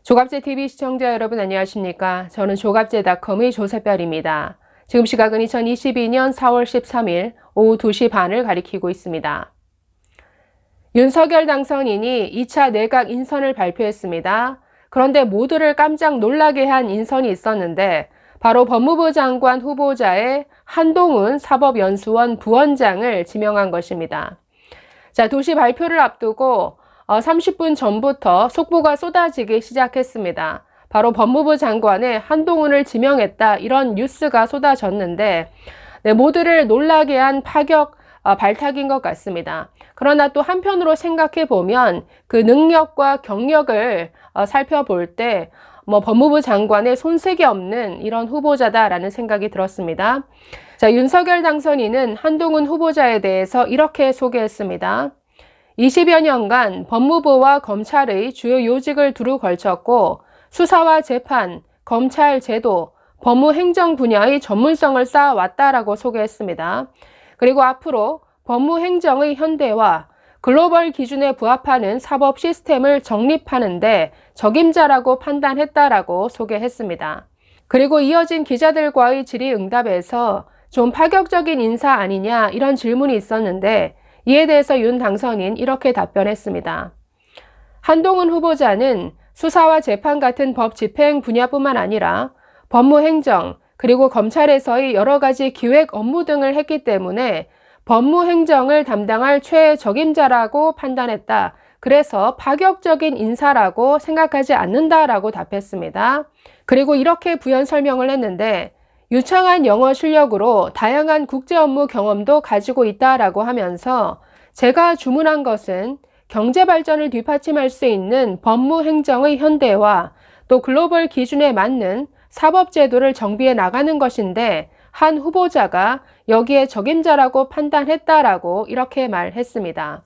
조갑제TV 시청자 여러분 안녕하십니까? 저는 조갑제닷컴의 조세별입니다. 지금 시각은 2022년 4월 13일 오후 2시 반을 가리키고 있습니다. 윤석열 당선인이 2차 내각 인선을 발표했습니다. 그런데 모두를 깜짝 놀라게 한 인선이 있었는데 바로 법무부 장관 후보자의 한동훈 사법연수원 부원장을 지명한 것입니다. 자, 도시 발표를 앞두고 30분 전부터 속보가 쏟아지기 시작했습니다. 바로 법무부 장관에 한동훈을 지명했다, 이런 뉴스가 쏟아졌는데 모두를 놀라게 한 파격 발탁인 것 같습니다. 그러나 또 한편으로 생각해 보면 그 능력과 경력을 살펴볼 때 법무부 장관의 손색이 없는 이런 후보자다라는 생각이 들었습니다. 자, 윤석열 당선인은 한동훈 후보자에 대해서 이렇게 소개했습니다. 20여 년간 법무부와 검찰의 주요 요직을 두루 걸쳤고 수사와 재판, 검찰 제도, 법무행정 분야의 전문성을 쌓아왔다라고 소개했습니다. 그리고 앞으로 법무행정의 현대화, 글로벌 기준에 부합하는 사법 시스템을 정립하는 데 적임자라고 판단했다라고 소개했습니다. 그리고 이어진 기자들과의 질의응답에서 좀 파격적인 인사 아니냐, 이런 질문이 있었는데 이에 대해서 윤 당선인 이렇게 답변했습니다. 한동훈 후보자는 수사와 재판 같은 법 집행 분야뿐만 아니라 법무행정 그리고 검찰에서의 여러 가지 기획 업무 등을 했기 때문에 법무행정을 담당할 최적임자라고 판단했다. 그래서 파격적인 인사라고 생각하지 않는다라고 답했습니다. 그리고 이렇게 부연 설명을 했는데 유창한 영어 실력으로 다양한 국제 업무 경험도 가지고 있다라고 하면서 제가 주문한 것은 경제 발전을 뒷받침할 수 있는 법무행정의 현대화, 또 글로벌 기준에 맞는 사법제도를 정비해 나가는 것인데 한 후보자가 여기에 적임자라고 판단했다라고 이렇게 말했습니다.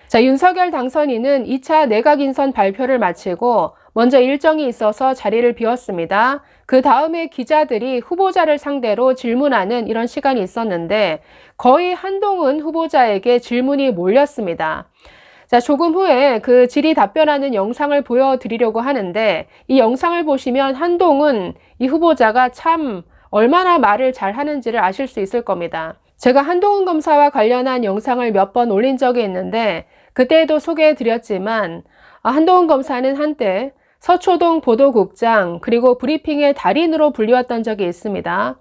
자, 윤석열 당선인은 2차 내각 인선 발표를 마치고 먼저 일정이 있어서 자리를 비웠습니다. 그 다음에 기자들이 후보자를 상대로 질문하는 이런 시간이 있었는데 거의 한동훈 후보자에게 질문이 몰렸습니다. 자, 조금 후에 그 질의 답변하는 영상을 보여드리려고 하는데 이 영상을 보시면 한동훈 이 후보자가 참 얼마나 말을 잘하는지를 아실 수 있을 겁니다. 제가 한동훈 검사와 관련한 영상을 몇 번 올린 적이 있는데 그때도 소개해드렸지만 한동훈 검사는 한때 서초동 보도국장 그리고 브리핑의 달인으로 불리웠던 적이 있습니다.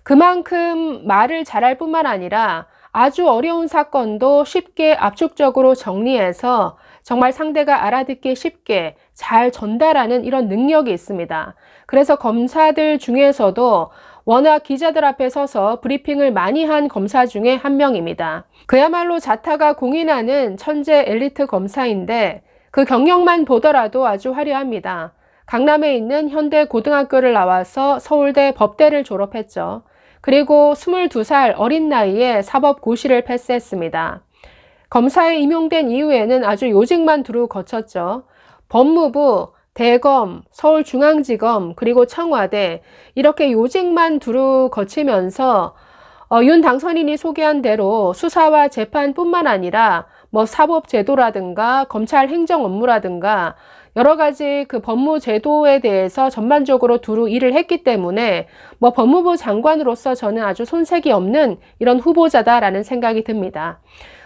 그만큼 말을 잘할 뿐만 아니라 아주 어려운 사건도 쉽게 압축적으로 정리해서 정말 상대가 알아듣기 쉽게 잘 전달하는 이런 능력이 있습니다. 그래서 검사들 중에서도 워낙 기자들 앞에 서서 브리핑을 많이 한 검사 중에 한 명입니다. 그야말로 자타가 공인하는 천재 엘리트 검사인데 그 경력만 보더라도 아주 화려합니다. 강남에 있는 현대고등학교를 나와서 서울대 법대를 졸업했죠. 그리고 22살 어린 나이에 사법고시를 패스했습니다. 검사에 임용된 이후에는 아주 요직만 두루 거쳤죠. 법무부, 대검, 서울중앙지검, 그리고 청와대 이렇게 요직만 두루 거치면서 윤 당선인이 소개한 대로 수사와 재판뿐만 아니라 사법제도라든가 검찰 행정 업무라든가 여러 가지 그 법무제도에 대해서 전반적으로 두루 일을 했기 때문에 법무부 장관으로서 저는 아주 손색이 없는 이런 후보자다라는 생각이 듭니다.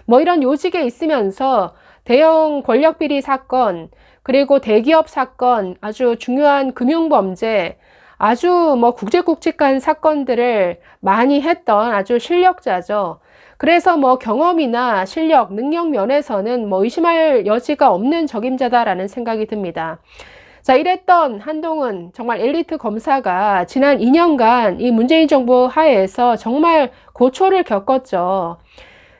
이런 요직에 있으면서 대형 권력비리 사건, 그리고 대기업 사건, 아주 중요한 금융범죄, 아주 굵직굵직한 사건들을 많이 했던 아주 실력자죠. 그래서 경험이나 실력, 능력 면에서는 의심할 여지가 없는 적임자다라는 생각이 듭니다. 자, 이랬던 한동훈 정말 엘리트 검사가 지난 2년간 이 문재인 정부 하에서 정말 고초를 겪었죠.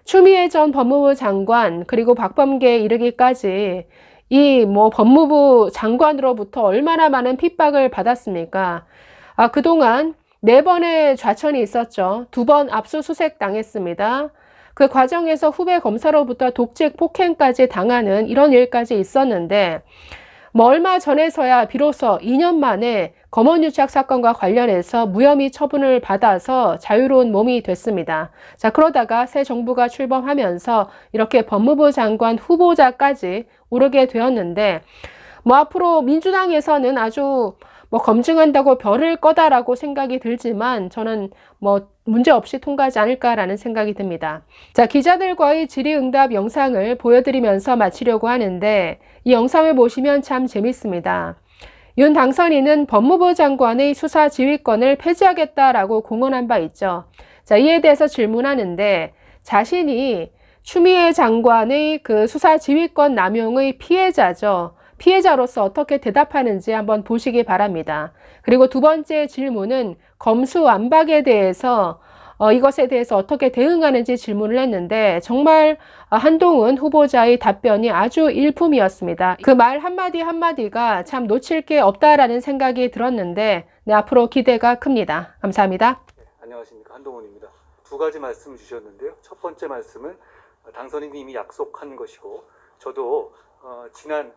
추미애 전 법무부 장관 그리고 박범계에 이르기까지 이 법무부 장관으로부터 얼마나 많은 핍박을 받았습니까? 그동안 4번의 좌천이 있었죠. 2번 압수수색 당했습니다. 그 과정에서 후배 검사로부터 독직 폭행까지 당하는 이런 일까지 있었는데 얼마 전에서야 비로소 2년 만에 검언유착 사건과 관련해서 무혐의 처분을 받아서 자유로운 몸이 됐습니다. 자, 그러다가 새 정부가 출범하면서 이렇게 법무부 장관 후보자까지 오르게 되었는데 뭐 앞으로 민주당에서는 아주 뭐 검증한다고 별을 거다라고 생각이 들지만 저는 뭐 문제없이 통과하지 않을까라는 생각이 듭니다. 자, 기자들과의 질의응답 영상을 보여드리면서 마치려고 하는데 이 영상을 보시면 참 재밌습니다. 윤 당선인은 법무부 장관의 수사 지휘권을 폐지하겠다라고 공언한 바 있죠. 자, 이에 대해서 질문하는데 자신이 추미애 장관의 그 수사 지휘권 남용의 피해자죠. 피해자로서 어떻게 대답하는지 한번 보시기 바랍니다. 그리고 두 번째 질문은 검수완박에 대해서 이것에 대해서 어떻게 대응하는지 질문을 했는데 정말 한동훈 후보자의 답변이 아주 일품이었습니다. 그 말 한마디 한마디가 참 놓칠 게 없다라는 생각이 들었는데 네, 앞으로 기대가 큽니다. 감사합니다. 네, 안녕하십니까, 한동훈입니다. 두 가지 말씀 주셨는데요. 첫 번째 말씀은 당선인이 이미 약속한 것이고 저도 지난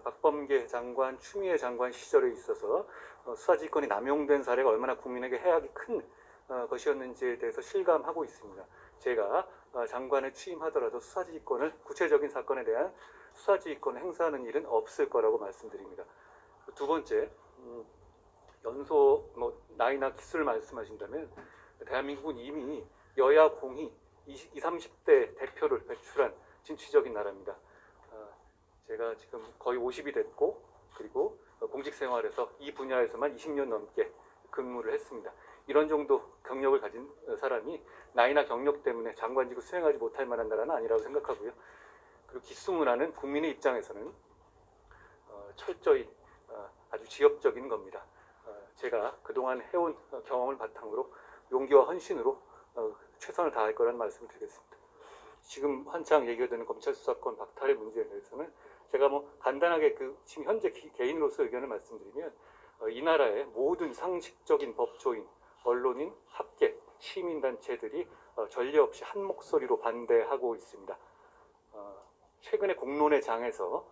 박범계 장관, 추미애 장관 시절에 있어서 수사지휘권이 남용된 사례가 얼마나 국민에게 해악이 큰 것이었는지에 대해서 실감하고 있습니다. 제가 장관에 취임하더라도 수사지휘권을 구체적인 사건에 대한 수사지휘권을 행사하는 일은 없을 거라고 말씀드립니다. 두 번째, 연소 나이나 기술 말씀하신다면 대한민국은 이미 여야 공히 20, 30대 대표를 배출한 진취적인 나라입니다. 제가 지금 거의 50이 됐고 그리고 공직 생활에서 이 분야에서만 20년 넘게 근무를 했습니다. 이런 정도 경력을 가진 사람이 나이나 경력 때문에 장관직을 수행하지 못할 만한 나라는 아니라고 생각하고요. 그리고 기수문화는 국민의 입장에서는 철저히 아주 지엽적인 겁니다. 제가 그동안 해온 경험을 바탕으로 용기와 헌신으로 최선을 다할 거라는 말씀을 드리겠습니다. 지금 한창 얘기가 되는 검찰 수사권 박탈의 문제에 대해서는 제가 뭐 간단하게 지금 현재 개인으로서 의견을 말씀드리면 이 나라의 모든 상식적인 법조인, 언론인, 학계, 시민단체들이 전례 없이 한 목소리로 반대하고 있습니다. 최근에 공론의 장에서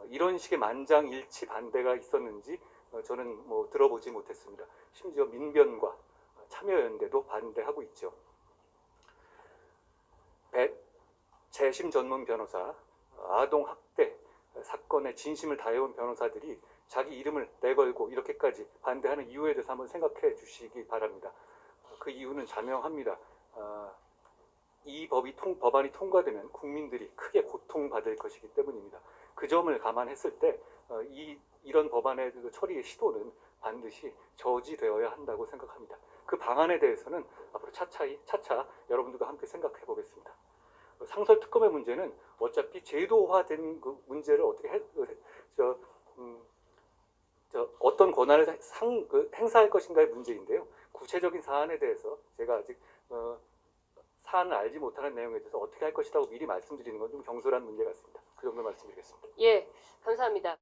이런 식의 만장일치 반대가 있었는지 저는 뭐 들어보지 못했습니다. 심지어 민변과 참여연대도 반대하고 있죠. 재심 전문 변호사, 아동 학대 사건의 진심을 다해온 변호사들이 자기 이름을 내걸고 이렇게까지 반대하는 이유에 대해서 한번 생각해 주시기 바랍니다. 그 이유는 자명합니다. 이 법안이 통과되면 국민들이 크게 고통받을 것이기 때문입니다. 그 점을 감안했을 때 이런 법안의 처리의 시도는 반드시 저지되어야 한다고 생각합니다. 그 방안에 대해서는 앞으로 차차 여러분들과 함께 생각해 보겠습니다. 상설특검의 문제는 어차피 제도화된 그 문제를 어떻게 어떤 권한을 행사할 것인가의 문제인데요. 구체적인 사안에 대해서 제가 아직 사안을 알지 못하는 내용에 대해서 어떻게 할 것이라고 미리 말씀드리는 건 좀 경솔한 문제 같습니다. 그 정도 말씀드리겠습니다. 예, 감사합니다.